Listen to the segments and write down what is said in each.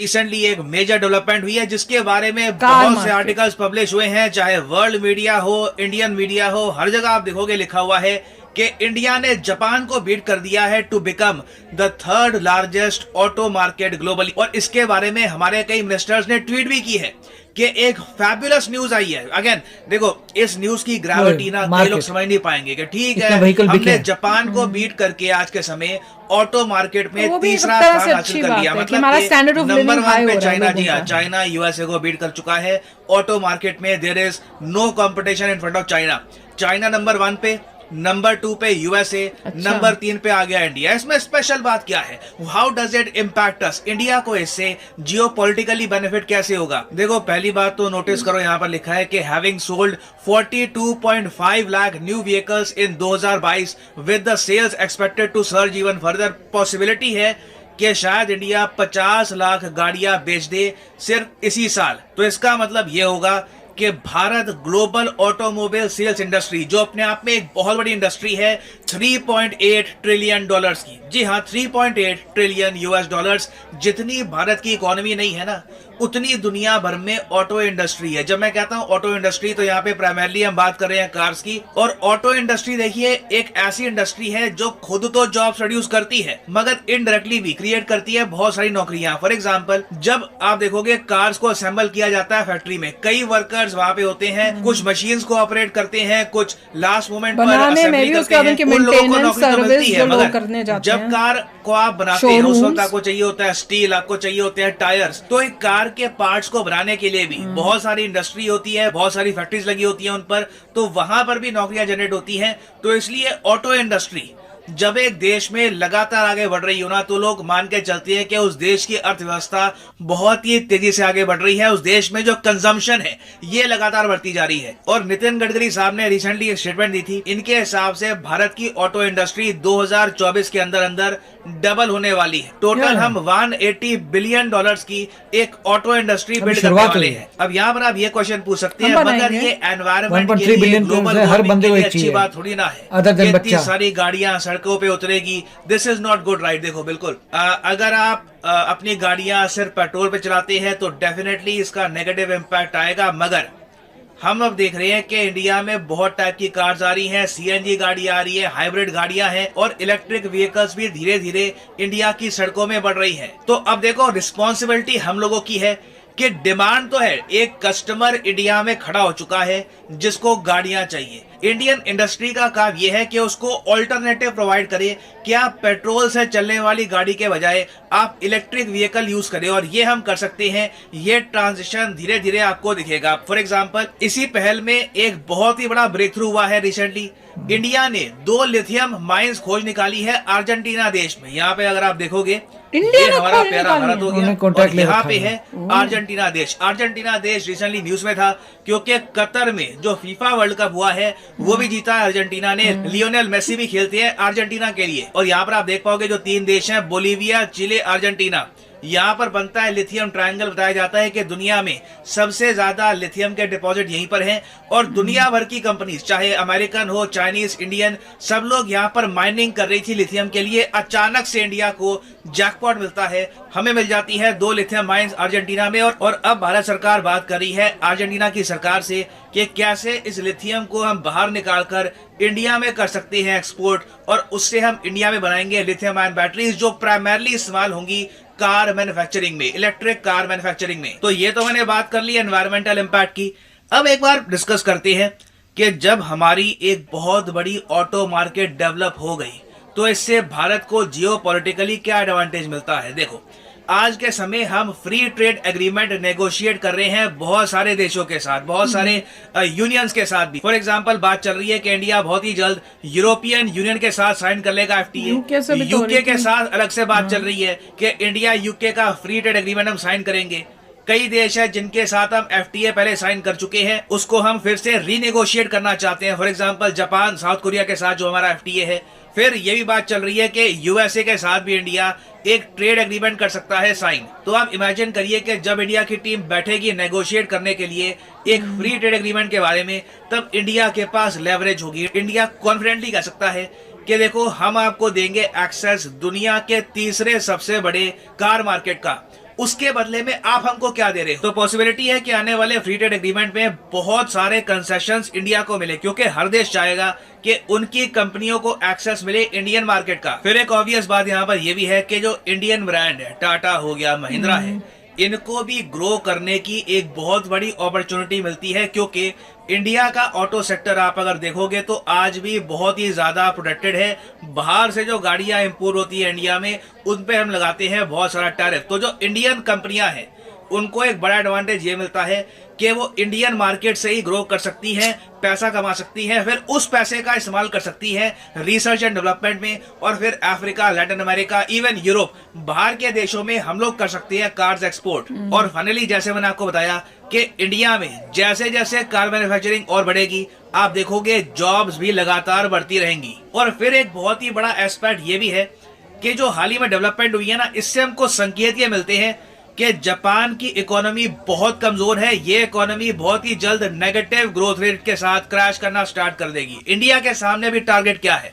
Recently एक major development हुई है जिसके बारे में बहुत से आर्टिकल्स पब्लिश हुए हैं, चाहे वर्ल्ड मीडिया हो, इंडियन मीडिया हो, हर जगह आप देखोगे लिखा हुआ है कि इंडिया ने जापान को बीट कर दिया है to become the third largest auto market globally. और इसके बारे में हमारे कई मिनिस्टर्स ने ट्वीट भी की है कि एक फैबुलस न्यूज आई है। अगेन देखो, इस न्यूज की ग्रेविटी ना कई लोग समझ नहीं पाएंगे कि ठीक है हमने जापान को बीट करके आज के समय ऑटो मार्केट में तीसरा स्थान हासिल कर लिया, मतलब नंबर 1 पे चाइना, जी हाँ, चाइना यूएसए को बीट कर चुका है ऑटो मार्केट में। There is no competition in front of China. China number 1 पे, नंबर 2 पे यूएसए, नंबर 3 पे आ गया इंडिया। इसमें स्पेशल बात क्या है? How does it impact us? India को इससे जियोपॉलिटिकली बेनिफिट कैसे होगा? देखो, पहली बात तो नोटिस करो, यहाँ पर लिखा है कि having sold 42.5 lakh new vehicles in 2022 with the sales expected to surge even further. Possibility है कि शायद इंडिया 50 लाख गाड़ियां बेच दे सिर्फ इसी साल। तो इसका मतलब ये होगा कि Bharat global automobile sales industry, जो अपने आप में एक बहुत बड़ी इंडस्ट्री है, 3.8 ट्रिलियन डॉलर्स की, जी हाँ 3.8 ट्रिलियन यूएस डॉलर्स, जितनी भारत की इकोनॉमी नहीं है ना, उतनी दुनिया भर में ऑटो इंडस्ट्री है। जब मैं कहता हूं ऑटो इंडस्ट्री तो यहाँ पे प्राइमरली हम बात कर रहे हैं कार्स की। और ऑटो इंडस्ट्री देखिए एक ऐसी इंडस्ट्री है जो खुद तो जॉब्स प्रोड्यूस करती है मगर इनडायरेक्टली भी क्रिएट करती है बहुत सारी नौकरियां। फॉर एग्जांपल, जब आप देखोगे कार्स को असेंबल किया जाता है फैक्ट्री में, कई वर्कर्स वहां पे होते हैं, कुछ मशीन्स को ऑपरेट करते हैं, कुछ लास्ट मोमेंट पर असेंबली करते हैं, उन लोगों को नौकरी तो मिलती है। मगर जब कार को आप बनाते हैं उस वक्त आपको चाहिए होता है स्टील, आपको चाहिए होते हैं टायर्स। तो एक कार के पार्ट्स को बनाने के लिए भी बहुत सारी इंडस्ट्री होती है, बहुत सारी फैक्ट्रीज लगी होती हैं उन पर, तो वहां पर भी नौकरियां जनरेट होती हैं। तो इसलिए ऑटो इंडस्ट्री जब एक देश में लगातार आगे बढ़ रही हो ना, तो लोग मान के चलते हैं कि उस देश की अर्थव्यवस्था बहुत ही तेजी से आगे बढ़ रही है, उस देश में जो कंजम्पशन है ये लगातार बढ़ती जा रही है। और नितिन गडकरी साहब ने रिसेंटली एक स्टेटमेंट दी थी, इनके हिसाब से भारत की ऑटो इंडस्ट्री 2024 के अंदर अंदर डबल होने वाली है। टोटल हम 180 बिलियन डॉलर्स की एक ऑटो इंडस्ट्री बिल्ड करने वाले हैं। अब यहाँ पर आप ये क्वेश्चन पूछ सकते हैं, मगर ये एनवायरमेंट के लिए, ग्लोबल वार्मिंग के लिए अच्छी बात थोड़ी ना है। इतनी सारी गाड़ियां सड़कों पे उतरेगी, this is not good, right? देखो बिल्कुल, अगर आप अपनी गाड़ियां सिर्फ पेट्रोल पे चलाते हैं तो डेफिनेटली इसका नेगेटिव इम्पैक्ट आएगा। मगर हम अब देख रहे हैं कि इंडिया में बहुत टाइप की कार्स आ रही हैं, सीएनजी गाड़ी आ रही है, हाइब्रिड गाड़ियां हैं और इलेक्ट्रिक व्हीकल्स भी धीरे धीरे इंडिया की सड़कों में बढ़ रही हैं। तो अब देखो, रिस्पॉन्सिबिलिटी हम लोगों की है कि डिमांड तो है, एक कस्टमर इंडिया में खड़ा हो चुका है जिसको गाड़ियां चाहिए। इंडियन इंडस्ट्री का काम यह है कि उसको ऑल्टरनेटिव प्रोवाइड करे कि आप पेट्रोल से चलने वाली गाड़ी के बजाय आप इलेक्ट्रिक व्हीकल यूज करें, और ये हम कर सकते हैं। ये ट्रांजिशन धीरे धीरे आपको दिखेगा। फॉर एग्जांपल, इसी पहल में एक बहुत ही बड़ा ब्रेक थ्रू हुआ है रिसेंटली। इंडिया ने 2 लिथियम माइंस खोज निकाली है अर्जेंटीना देश में। यहाँ पे अगर आप देखोगे, ये हमारा प्यारा भारत हो गया और यहाँ पे है अर्जेंटीना देश। अर्जेंटीना देश रिसेंटली न्यूज में था क्योंकि कतर में जो फीफा वर्ल्ड कप हुआ है वो भी जीता है अर्जेंटीना ने। लियोनेल मेसी भी खेलते हैं अर्जेंटीना के लिए। और यहाँ पर आप देख पाओगे जो 3 देश हैं, बोलीविया, चिले, अर्जेंटीना, यहाँ पर बनता है लिथियम ट्रायंगल। बताया जाता है कि दुनिया में सबसे ज्यादा लिथियम के डिपॉजिट यहीं पर हैं और दुनिया भर की कंपनीज, चाहे अमेरिकन हो, चाइनीज, इंडियन, सब लोग यहाँ पर माइनिंग कर रही थी लिथियम के लिए। अचानक से इंडिया को जैकपॉट मिलता है, हमें मिल जाती है 2 लिथियम माइंस अर्जेंटीना में। और अब भारत सरकार बात कर रही है अर्जेंटीना की सरकार से कि कैसे इस लिथियम को हम बाहर निकालकर इंडिया में कर सकते हैं एक्सपोर्ट, और उससे हम इंडिया में बनाएंगे लिथियम आयन बैटरीज जो प्राइमरली इस्तेमाल होंगी कार मैन्युफैक्चरिंग में, इलेक्ट्रिक कार मैन्युफैक्चरिंग में। तो ये तो मैंने बात कर ली एनवायरमेंटल इम्पैक्ट की। अब एक बार डिस्कस करते हैं कि जब हमारी एक बहुत बड़ी ऑटो मार्केट डेवलप हो गई तो इससे भारत को जियोपॉलिटिकली क्या एडवांटेज मिलता है। देखो, आज के समय हम फ्री ट्रेड एग्रीमेंट नेगोशिएट कर रहे हैं बहुत सारे देशों के साथ, बहुत सारे यूनियंस के साथ भी। फॉर एग्जांपल, बात चल रही है कि इंडिया बहुत ही जल्द यूरोपियन यूनियन के साथ साइन कर लेगा एफटीए। यूके के साथ अलग से बात चल रही है कि इंडिया यूके का फ्री ट्रेड एग्रीमेंट हम साइन करेंगे। कई देश है जिनके साथ हम एफटीए पहले साइन कर चुके हैं, उसको हम फिर से रीनेगोशिएट करना चाहते हैं। For example, Japan, south Korea के साथ जो हमारा एफटीए है। फिर ये भी बात चल रही है कि यूएसए के साथ भी इंडिया एक ट्रेड एग्रीमेंट कर सकता है साइन। तो आप इमेजिन करिए कि जब इंडिया की टीम बैठेगी नेगोशिएट करने के लिए एक फ्री ट्रेड एग्रीमेंट के बारे में, तब इंडिया के पास लेवरेज होगी। इंडिया कॉन्फिडेंटली कह सकता है कि देखो, हम आपको देंगे एक्सेस दुनिया के तीसरे सबसे बड़े कार मार्केट का, उसके बदले में आप हमको क्या दे रहे हो। तो पॉसिबिलिटी है कि आने वाले फ्री ट्रेड एग्रीमेंट में बहुत सारे कंसेशंस इंडिया को मिले, क्योंकि हर देश चाहेगा कि उनकी कंपनियों को एक्सेस मिले इंडियन मार्केट का। फिर एक ऑब्वियस बात यहाँ पर यह भी है कि जो इंडियन ब्रांड है, टाटा हो गया, महिंद्रा है, इनको भी ग्रो करने की एक बहुत बड़ी अपॉर्चुनिटी मिलती है, क्योंकि इंडिया का ऑटो सेक्टर आप अगर देखोगे तो आज भी बहुत ही ज्यादा प्रोटेक्टेड है। बाहर से जो गाड़ियां इंपोर्ट होती है इंडिया में, उन पे हम लगाते हैं बहुत सारा टैरिफ। तो जो इंडियन कंपनियां हैं उनको एक बड़ा एडवांटेज ये मिलता है कि वो इंडियन मार्केट से ही ग्रो कर सकती हैं, पैसा कमा सकती हैं, फिर उस पैसे का इस्तेमाल कर सकती हैं रिसर्च एंड डेवलपमेंट में, और फिर Africa, Latin America, even Europe, बाहर के देशों में हम लोग कर सकते हैं कार्स एक्सपोर्ट। और फाइनली जैसे मैंने आपको बताया कि इंडिया में जैसे जैसे कार मैन्युफैक्चरिंग और बढ़ेगी, आप देखोगे जॉब्स भी लगातार बढ़ती रहेंगी। और फिर एक बहुत ही बड़ा एस्पेक्ट ये भी है कि जो हाल ही में डेवलपमेंट हुई है ना, इससे हमको संकेत ये मिलते हैं कि जापान की इकोनॉमी बहुत कमजोर है। ये इकोनॉमी बहुत ही जल्द नेगेटिव ग्रोथ रेट के साथ क्रैश करना स्टार्ट कर देगी। इंडिया के सामने भी टारगेट क्या है?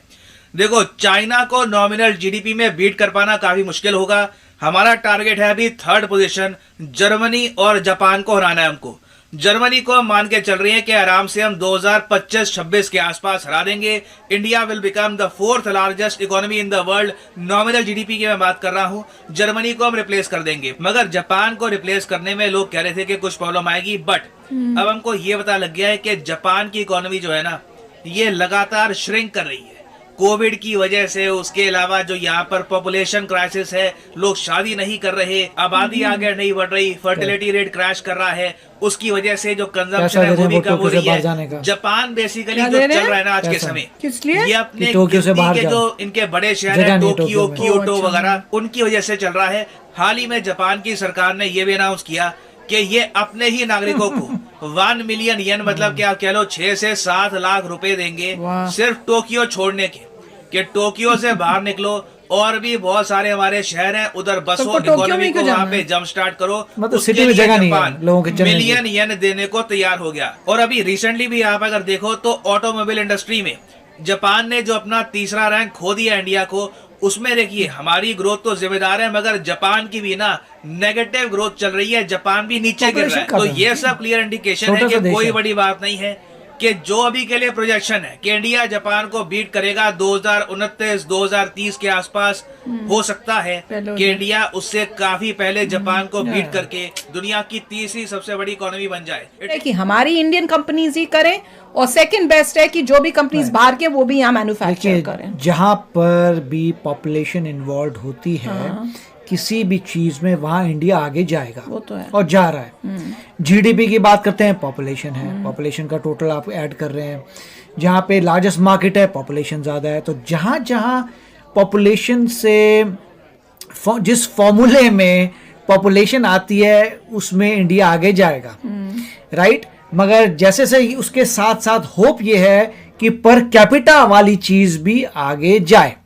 देखो, चाइना को नॉमिनल जीडीपी में बीट कर पाना काफी मुश्किल होगा। हमारा टारगेट है अभी 3rd पोजीशन, जर्मनी और जापान को हराना है हमको। जर्मनी को हम मान के चल रहे हैं कि आराम से हम 2025-26 के आसपास हरा देंगे। India will become the 4th largest economy in the world. Nominal GDP की मैं बात कर रहा हूं। जर्मनी को हम रिप्लेस कर देंगे, मगर जापान को रिप्लेस करने में लोग कह रहे थे कि कुछ प्रॉब्लम आएगी, बट अब हमको ये पता लग गया है कि जापान की इकोनॉमी जो है ना, ये लगातार श्रिंक कर रही है कोविड की वजह से। उसके अलावा जो यहाँ पर पॉपुलेशन क्राइसिस है, लोग शादी नहीं कर रहे, आबादी आगे नहीं बढ़ रही, फर्टिलिटी रेट क्रैश कर रहा है, उसकी वजह से जो कंजम्पशन है वो भी कम हो रही है। जापान बेसिकली जो चल रहा है ना आज के समय, ये अपने के जो इनके बड़े शहर है, टोक्यो, क्योटो वगैरह, उनकी वजह से चल रहा है। हाल ही में जापान की सरकार ने ये भी अनाउंस किया कि ये अपने ही नागरिकों को 1 मिलियन येन, मतलब कि आप कह लो 6 से 7 लाख रुपए देंगे सिर्फ टोक्यो छोड़ने के, कि टोक्यो से बाहर निकलो और भी बहुत सारे हमारे शहर हैं उधर बसो, इकोनॉमी को वहाँ पे जंप स्टार्ट करो। मतलब सिटी में जगह नहीं है लोगों के मिलियन येन देने को तैयार हो गया। और अभी रिसेंटली भी आप अगर देखो तो ऑटोमोबाइल इंडस्ट्री में जापान ने जो अपना 3रा रैंक खो दिया इंडिया को, उसमें देखिए हमारी ग्रोथ तो जिम्मेदार है, मगर जापान की भी ना नेगेटिव ग्रोथ चल रही है, जापान भी नीचे गिर रहा है। तो ये सब क्लियर इंडिकेशन है कि कोई बड़ी बात नहीं है, कि जो अभी के लिए प्रोजेक्शन है कि इंडिया जापान को बीट करेगा 2029-2030 के आसपास, हो सकता है कि इंडिया उससे काफी पहले जापान को बीट करके दुनिया की 3री सबसे बड़ी इकोनॉमी बन जाए। कि हमारी इंडियन कंपनीज ही करें, और सेकंड बेस्ट है कि जो भी कंपनीज बाहर के वो भी यहाँ मैन्युफैक्चर करें। जहाँ पर भी पॉपुलेशन इन्वॉल्व होती है किसी भी चीज में, वहां इंडिया आगे जाएगा, वो तो है और जा रहा है। जीडीपी की बात करते हैं, पॉपुलेशन है, पॉपुलेशन का टोटल आप ऐड कर रहे हैं, जहाँ पे लार्जेस्ट मार्केट है, पॉपुलेशन ज्यादा है, तो जहाँ जहाँ पॉपुलेशन से जिस फॉर्मूले में पॉपुलेशन आती है उसमें इंडिया आगे जाएगा, राइट। मगर जैसे से उसके साथ साथ होप ये है कि पर कैपिटा वाली चीज भी आगे जाए।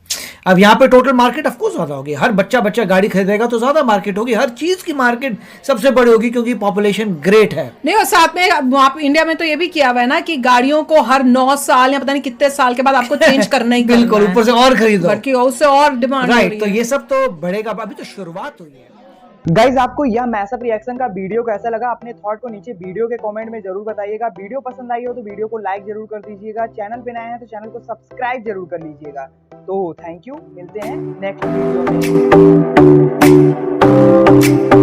अब यहाँ पे टोटल मार्केट ऑफकोर्स ज्यादा होगी, हर बच्चा गाड़ी खरीदेगा तो ज्यादा मार्केट होगी, हर चीज की मार्केट सबसे बड़ी होगी क्योंकि पॉपुलेशन ग्रेट है। नहीं, और साथ में वहाँ इंडिया में तो ये भी किया हुआ है ना कि गाड़ियों को हर 9 साल या पता नहीं कितने साल के बाद आपको चेंज करना ही बिल्कुल, ऊपर से और खरीदो, उससे और डिमांड, राइट। तो ये सब तो बढ़ेगा, अभी तो शुरुआत हुई है। गाइज, आपको यह मैसअप रिएक्शन का वीडियो कैसा लगा? अपने थॉट को नीचे वीडियो के कमेंट में जरूर बताइएगा। वीडियो पसंद आई हो तो वीडियो को लाइक जरूर कर दीजिएगा। चैनल पे नए हैं तो चैनल को सब्सक्राइब जरूर कर लीजिएगा। तो थैंक यू, मिलते हैं नेक्स्ट वीडियो में।